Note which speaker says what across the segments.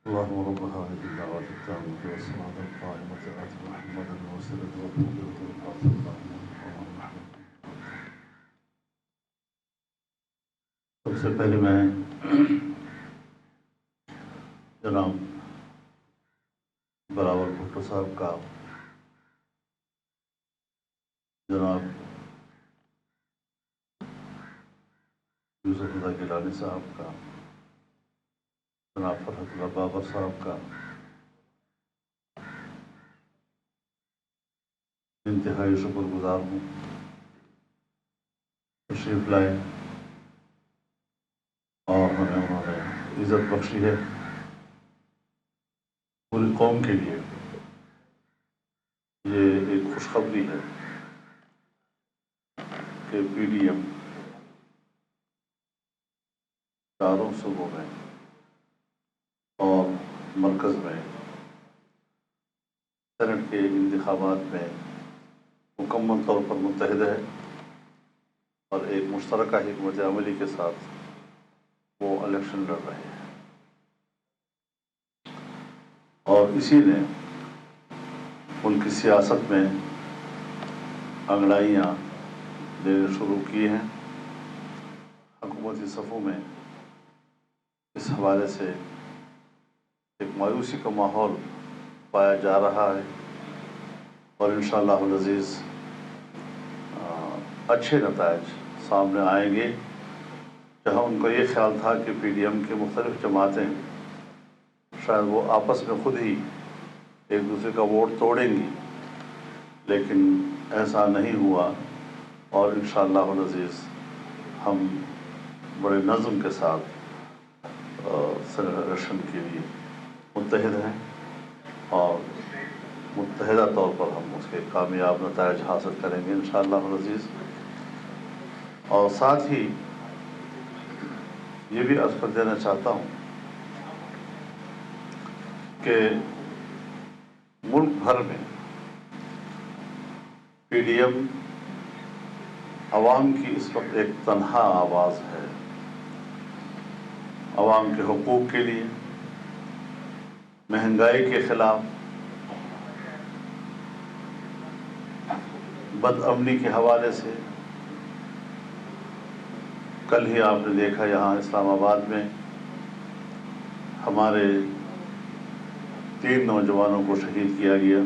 Speaker 1: اللهم رب هذه الدعوات التامة والصلاة القائمة آت محمدا الوسيلة والفضيلة والبعث اللهم محمد. سب سے پہلے میں جناب بلاول بھٹو صاحب کا، جناب یوسف رضا گیلانی صاحب کا، جناب فرحت اللہ بابر صاحب کا انتہائی شکر گزار ہوں، تشریف لائے اور ہمیں انہوں نے عزت بخشی ہے۔ پوری قوم کے لیے یہ ایک خوشخبری ہے کہ پی ڈی ایم چاروں صوبوں میں اور مرکز میں سینٹ کے انتخابات میں مکمل طور پر متحد ہے اور ایک مشترکہ حکمت عملی کے ساتھ وہ الیکشن لڑ رہے ہیں، اور اسی نے ان کی سیاست میں انگڑائیاں دینے شروع کی ہیں۔ حکومتی صفوں میں اس حوالے سے ایک مایوسی کا ماحول پایا جا رہا ہے، اور انشاءاللہ العزیز اچھے نتائج سامنے آئیں گے۔ جہاں ان کا یہ خیال تھا کہ پی ڈی ایم کی مختلف جماعتیں شاید وہ آپس میں خود ہی ایک دوسرے کا ووٹ توڑیں گی، لیکن ایسا نہیں ہوا، اور انشاءاللہ العزیز ہم بڑے نظم کے ساتھ سینٹ الیکشن کے لیے متحد ہیں، اور متحدہ طور پر ہم اس کے کامیاب نتائج حاصل کریں گے انشاءاللہ العزیز۔ اور ساتھ ہی یہ بھی عرض کر دینا چاہتا ہوں کہ ملک بھر میں پی ڈی ایم عوام کی اس وقت ایک تنہا آواز ہے، عوام کے حقوق کے لیے، مہنگائی کے خلاف، بد امنی کے حوالے سے۔ کل ہی آپ نے دیکھا یہاں اسلام آباد میں ہمارے 3 نوجوانوں کو شہید کیا گیا۔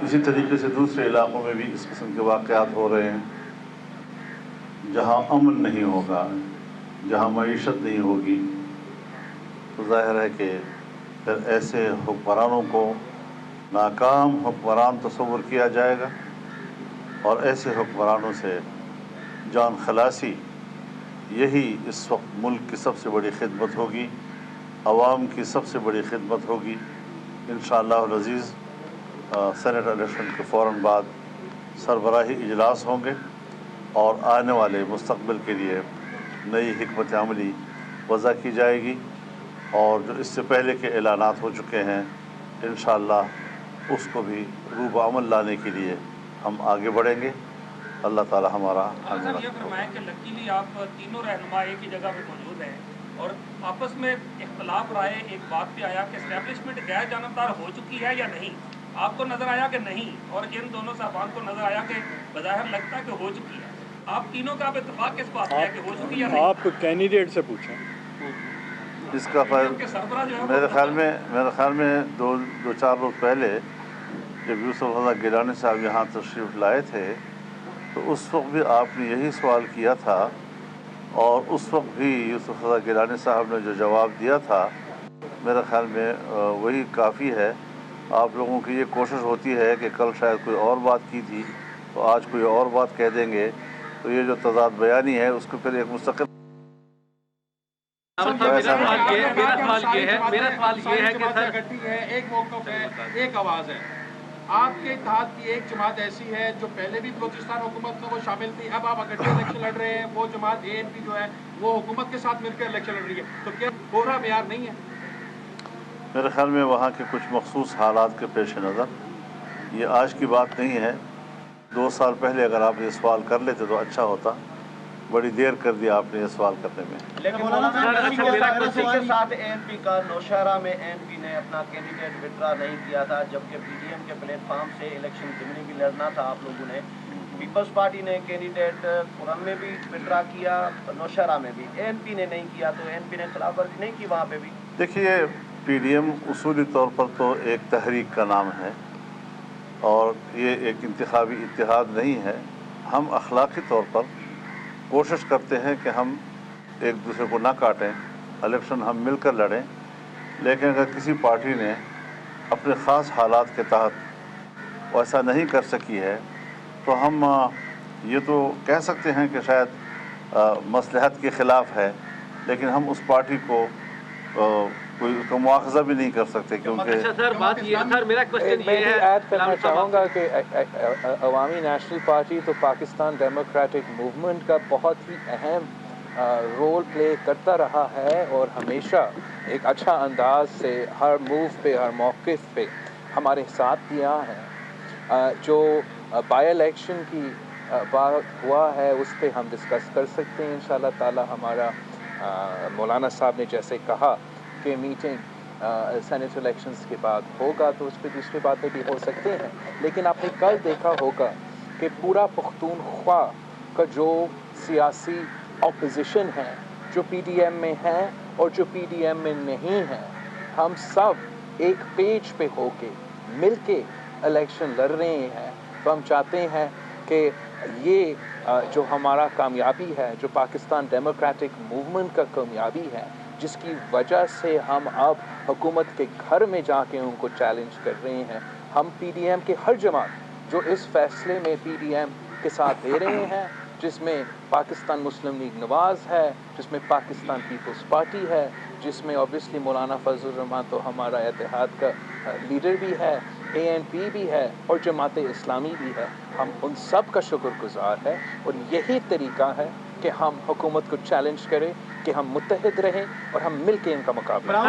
Speaker 1: اسی طریقے سے دوسرے علاقوں میں بھی اس قسم کے واقعات ہو رہے ہیں۔ جہاں امن نہیں ہوگا، جہاں معیشت نہیں ہوگی، تو ظاہر ہے کہ پھر ایسے حکمرانوں کو ناکام حکمران تصور کیا جائے گا، اور ایسے حکمرانوں سے جان خلاصی یہی اس وقت ملک کی سب سے بڑی خدمت ہوگی، عوام کی سب سے بڑی خدمت ہوگی۔ انشاءاللہ العزیز سینٹ الیکشن کے فوراً بعد سربراہی اجلاس ہوں گے، اور آنے والے مستقبل کے لیے نئی حکمت عملی وضع کی جائے گی، اور جو اس سے پہلے کے اعلانات ہو چکے ہیں انشاءاللہ اس کو بھی روح عمل لانے کے لیے ہم آگے بڑھیں گے۔ اللہ تعالی ہمارا
Speaker 2: سر یہ فرمایا کہ لکیلی آپ تینوں رہنما ایک ہی جگہ پہ موجود ہیں، اور آپس میں اختلاف رائے ایک بات پہ آیا کہ اسٹیبلشمنٹ غیر جانبدار ہو چکی ہے یا نہیں؟ آپ کو نظر آیا کہ نہیں، اور ان دونوں صاحبان کو نظر آیا کہ بظاہر لگتا ہے کہ ہو چکی ہے۔ آپ تینوں کا اب اتفاق کس بات ہے کہ ہو چکی ہے یا نہیں؟
Speaker 3: آپ کینڈیڈیٹ سے پوچھیں۔
Speaker 1: اس کا میرے خیال میں دو چار روز پہلے جب یوسف رضا گیلانی صاحب یہاں تشریف لائے تھے تو اس وقت بھی آپ نے یہی سوال کیا تھا، اور اس وقت بھی یوسف رضا گیلانی صاحب نے جو جواب دیا تھا میرے خیال میں وہی کافی ہے۔ آپ لوگوں کی یہ کوشش ہوتی ہے کہ کل شاید کوئی اور بات کی تھی تو آج کوئی اور بات کہہ دیں گے، تو یہ جو تضاد بیانی ہے اس کو پھر ایک مستقل
Speaker 4: میرا سوال یہ ہے کہ سر ایک موقف ہے، ایک آواز ہے۔ آپ کے اتحاد کی ایک جماعت ایسی ہے جو پہلے بھی بلوچستان حکومت میں وہ شامل تھی، اب آپ اکٹھے الیکشن لڑ رہے ہیں، وہ جماعت اے این پی جو ہے وہ حکومت کے ساتھ مل کر الیکشن لڑ رہی ہے، تو کیا پورا معیار نہیں ہے؟
Speaker 1: میرے خیال میں وہاں کے کچھ مخصوص حالات کے پیش نظر یہ آج کی بات نہیں ہے۔ 2 سال پہلے اگر آپ یہ سوال کر لیتے تو اچھا ہوتا، बड़ी देर कर दिया आपने ये सवाल करने में।
Speaker 3: लेकिन मौलाना के साथ एएनपी का नौशहरा में एएनपी ने अपना कैंडिडेट विड्रा नहीं किया था, जबकि पीडीएम के प्लेटफॉर्म से इलेक्शन जिमनी भी लड़ना था आप लोगों ने। पीपल्स पार्टी ने कैंडिडेट कुरन में भी विड्रा किया, नौशहरा में भी, एएनपी ने नहीं किया, तो एएनपी ने खिलाफवर्जी नहीं की वहाँ पे भी।
Speaker 1: देखिए, पीडीएम उसूली तौर पर तो एक तहरीक का नाम है और ये एक इंतखाबी इत्तेहाद नहीं है। हम अखलाकी तौर पर कोशिश करते हैं कि हम एक दूसरे को ना काटें, इलेक्शन हम मिलकर लड़ें, लेकिन अगर किसी पार्टी ने अपने ख़ास हालात के तहत ऐसा नहीं कर सकी है तो हम ये तो कह सकते हैं कि शायद मसलहत के ख़िलाफ़ है, लेकिन हम उस पार्टी को कोई उसका मुआवजा भी नहीं कर सकते क्योंकि
Speaker 5: सर बात ये सर मेरा क्वेश्चन ये है,
Speaker 6: ऐड करना चाहूँगा कि अवामी नेशनल पार्टी तो पाकिस्तान डेमोक्रेटिक मूवमेंट का बहुत ही अहम रोल प्ले करता रहा है और हमेशा एक अच्छा अंदाज से हर मूव पे, हर मौक़िफ़ पे हमारे साथ दिया है। जो बाई इलेक्शन की बात हुआ है उस पर हम डिस्कस कर सकते हैं इंशाल्लाह ताला। हमारा मौलाना साहब ने जैसे कहा कि मीटिंग सेनेट इलेक्शंस के बाद होगा तो उस पर दूसरी बातें भी हो सकते हैं, लेकिन आपने कल देखा होगा कि पूरा पख्तूनख्वा का जो सियासी अपोजिशन है, जो पीडीएम में है और जो पीडीएम में नहीं है, हम सब एक पेज पे होके मिलके इलेक्शन लड़ रहे हैं। तो हम चाहते हैं कि ये जो हमारा कामयाबी है, जो पाकिस्तान डेमोक्रेटिक मूवमेंट का कामयाबी है, जिसकी वजह से हम अब हुकूमत के घर में जाके उनको चैलेंज कर रहे हैं, हम पीडीएम के हर जमात जो इस फैसले में पीडीएम के साथ दे रहे हैं, जिसमें पाकिस्तान मुस्लिम लीग नवाज़ है, जिसमें पाकिस्तान पीपल्स पार्टी है, जिसमें ऑब्वियसली मौलाना फजल रहमान तो हमारा इत्तेहाद का लीडर भी है, एएनपी भी है और जमात इस्लामी भी है, हम उन सब का शुक्रगुजार है। और यही तरीका है कि हम हुकूमत को चैलेंज करें कि हम मुत्तहिद रहें और हम मिल के इनका मुकाबला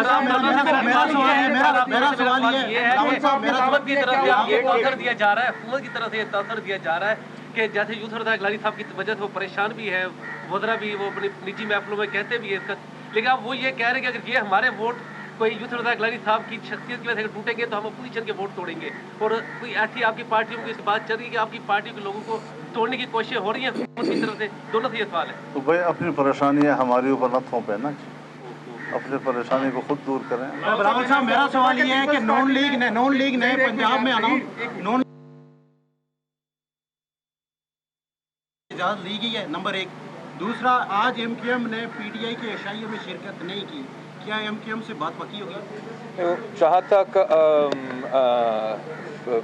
Speaker 5: मेरा सवाल ये है हुकूमत की तरफ से ये टॉर्चर दिया जा रहा है, हुकूमत की तरफ से ये टॉर्चर दिया जा रहा है कि जैसे यूथ रजा गिलानी साहब की वजह से वो परेशान भी है, वज़रा भी वो अपनी निजी महफिलों में कहते भी है इसका, लेकिन अब वो ये कह रहे हैं कि अगर ये हमारे वोट कोई यूथ रजा गिलानी साहब की शख्सियत की वजह से टूटेंगे तो हम अपोजिशन के वोट तोड़ेंगे। और कोई ऐसी आपकी पार्टियों की इस बात चल रही है कि आपकी पार्टी के लोगों को तोड़ने की कोशिश हो रही है हुकूमत की तरफ से, दोनों से ये सवाल है।
Speaker 1: तो भाई अपनी परेशानियाँ हमारे ऊपर न थोपें ना, अपनी परेशानी को खुद दूर करें।
Speaker 7: राहुल साहब, मेरा सवाल ये है कि नॉन लीग ने पंजाब में अनाउंस इजाज़त ली गई है, नंबर एक। दूसरा, आज एमक्यूएम ने पीटीआई के एशाइयों में शिरकत नहीं की, क्या एमक्यूएम से बात पक्की होगी?
Speaker 6: जहाँ तक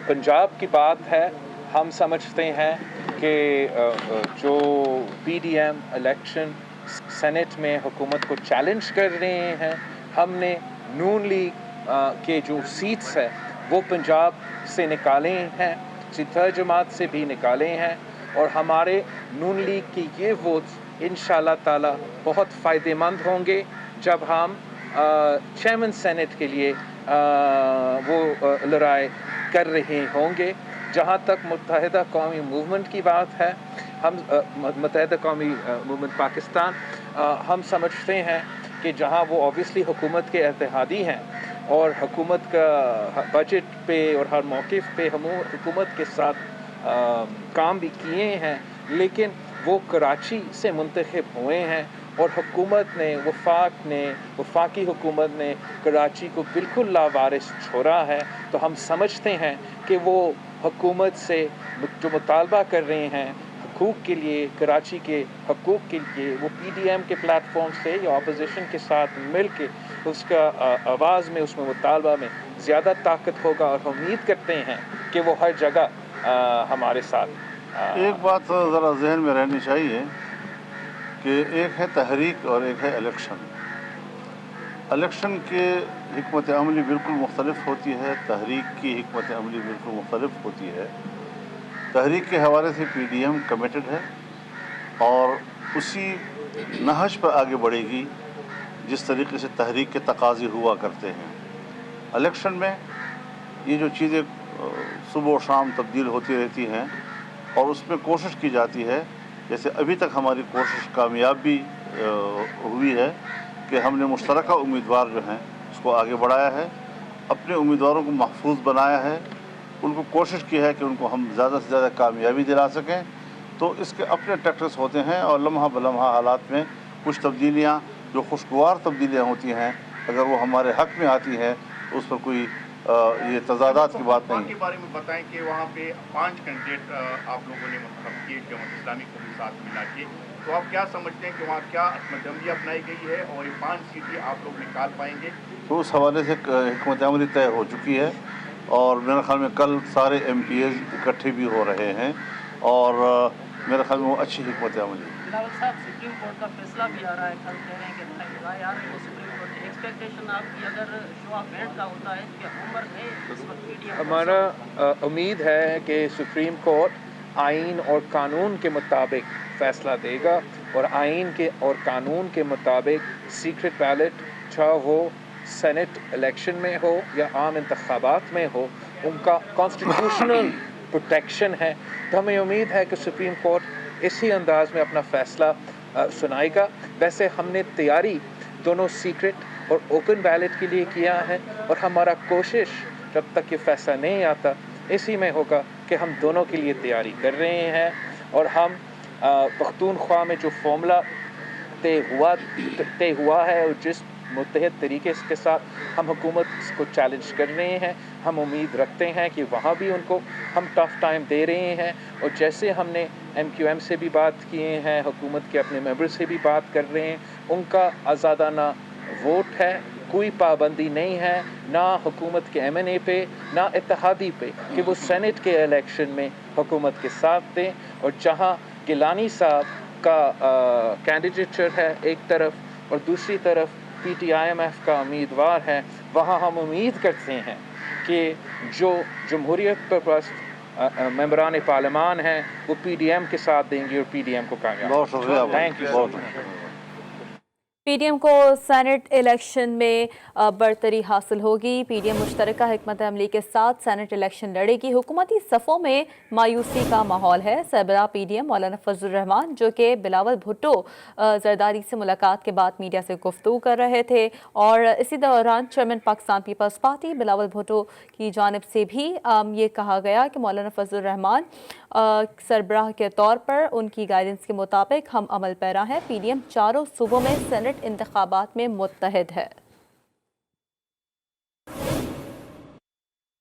Speaker 6: पंजाब की बात है, हम समझते हैं कि जो पीडीएम इलेक्शन सेनेट में हुकूमत को चैलेंज कर रहे हैं, हमने नून लीग के जो सीट्स है वो पंजाब से निकाले हैं, सितर जमात से भी निकाले हैं और हमारे नून लीग की ये वोट्स इंशाल्लाह ताला बहुत फ़ायदेमंद होंगे जब हम चेयरमैन सेनेट के लिए वो लड़ाई कर रहे होंगे। जहाँ तक मुत्तहिदा कौमी मूवमेंट की बात है, हम मुत्तहिदा कौमी मूवमेंट पाकिस्तान हम समझते हैं कि जहाँ वो ऑब्वियसली हुकूमत के इत्तेहादी हैं और हुकूमत का बजट पे और हर मौक़िफ़ पे हम हुकूमत के साथ काम भी किए हैं, लेकिन वो कराची से मुंतखब हुए हैं और हुकूमत ने वफाकी हुकूमत ने कराची को बिल्कुल लावारिस छोड़ा है। तो हम समझते हैं कि वो हुकूमत से जो मुतालबा कर रहे हैं हकूक़ के लिए, कराची के हकूक़ के लिए, वो पीडीएम के प्लेटफॉर्म से या अपोजिशन के साथ मिल के उसका आवाज़ में, उसमें मुतालबा में ज़्यादा ताकत होगा और हम उम्मीद करते हैं कि वो हर जगह हमारे साथ।
Speaker 1: एक बात ज़रा जहन में रहनी चाहिए कि एक है तहरीक और एक है इलेक्शन। इलेक्शन के हिकमत अमली बिल्कुल मुख्तलिफ होती है, तहरीक की हिकमत अमली बिल्कुल मुख्तलिफ होती है। तहरीक के हवाले से पीडीएम कमिटेड है और उसी नहज पर आगे बढ़ेगी जिस तरीके से तहरीक के तकाज़े हुआ करते हैं। इलेक्शन में ये जो चीज़ें सुबह और शाम तब्दील होती रहती हैं और उसमें कोशिश की जाती है जैसे अभी तक हमारी कोशिश कामयाब भी हुई है कि हमने मुश्तरका उम्मीदवार जो हैं उसको आगे बढ़ाया है, अपने उम्मीदवारों को महफूज बनाया है, उनको कोशिश की है कि उनको हम ज़्यादा से ज़्यादा कामयाबी दिला सकें। तो इसके अपने टैक्टिक्स होते हैं और लम्हा बलम्हा हालात में कुछ तब्दीलियाँ जो खुशगवार तब्दीलियाँ होती हैं, अगर वो हमारे हक़ में आती हैं तो उस पर कोई ये तजादात की बात नहीं
Speaker 8: के बारे में बताएं कि वहाँ पे 5 कैंडिडेट आप लोगों ने मतलब किए जमात इस्लामी को भी साथ मिला के, तो आप क्या समझते हैं कि वहाँ क्या हकमत अपनाई गई है और ये 5 सीटें आप लोग निकाल पाएंगे?
Speaker 1: तो उस हवाले से हिकमत अमली तय हो चुकी है और मेरे ख्याल में कल सारे MPs इकट्ठे भी हो रहे हैं और मेरे ख्याल में वो अच्छी हिकमत अमली।
Speaker 9: बिलावल साहब, सुप्रीम कोर्ट का फैसला भी आ रहा है, कल कह रहे हैं कि राय आ रही है सुप्रीम कोर्ट की। एक्सपेक्टेशन आपकी अगर शो ऑफ हैंड का होता है कि उम्र है उस वक्त PDM
Speaker 6: हमारा उम्मीद है कि सुप्रीम कोर्ट आइन और कानून के मुताबिक फ़ैसला देगा और आइन के और कानून के मुताबिक सीक्रेट बैलेट चाहे वो सेनेट इलेक्शन में हो या आम इंतखाबात में हो, उनका कॉन्स्टिट्यूशनल प्रोटेक्शन है। तो हमें उम्मीद है कि सुप्रीम कोर्ट इसी अंदाज में अपना फ़ैसला सुनाएगा। वैसे हमने तैयारी दोनों सीक्रेट और ओपन बैलेट के लिए किया है और हमारा कोशिश जब तक ये फ़ैसला नहीं आता इसी में होगा कि हम दोनों के लिए तैयारी कर रहे हैं और हम पख्तूनख्वा में जो फॉर्मूला तय हुआ है और जिस मुत्तहद तरीके के साथ हम हुकूमत को चैलेंज कर रहे हैं, हम उम्मीद रखते हैं कि वहाँ भी उनको हम टफ़ टाइम दे रहे हैं। और जैसे हमने MQM से भी बात किए हैं, हुकूमत के अपने मेंबर से भी बात कर रहे हैं, उनका आज़ादाना वोट है, कोई पाबंदी नहीं है ना हुकूमत के MNA पे ना इत्तेहादी पे कि वो सेनेट के इलेक्शन में हुकूमत के साथ दें। और जहाँ गिलानी साहब का कैंडिडेचर है एक तरफ और दूसरी तरफ PTIMF का उम्मीदवार है, वहाँ हम उम्मीद करते हैं कि जो जमहूरियत पर मेंबरान पार्लियामान हैं वो PDM के साथ देंगे और PDM को कामयाब।
Speaker 1: बहुत शुक्रिया।
Speaker 6: Thank you.
Speaker 10: PDM को सेनेट इलेक्शन में बरतरी हासिल होगी। PDM मुश्तरका हिकमत अमली के साथ सेनेट इलेक्शन लड़ेगी। हुकूमती सफ़ों में मायूसी का माहौल है। सरबराह PDM मौलाना फजल रहमान जो कि बिलावल भुट्टो जरदारी से मुलाकात के बाद मीडिया से गुफ्तगू कर रहे थे और इसी दौरान चेयरमैन पाकिस्तान पीपल्स पार्टी बिलावल भुट्टो की जानिब से भी ये कहा गया कि मौलाना फजल रहमान सरबराह के तौर पर उनकी गाइडेंस के मुताबिक हम अमल पैरा हैं। PDM चारों सूबों में सेनेट इंतखाबात में मुत्तहिद है।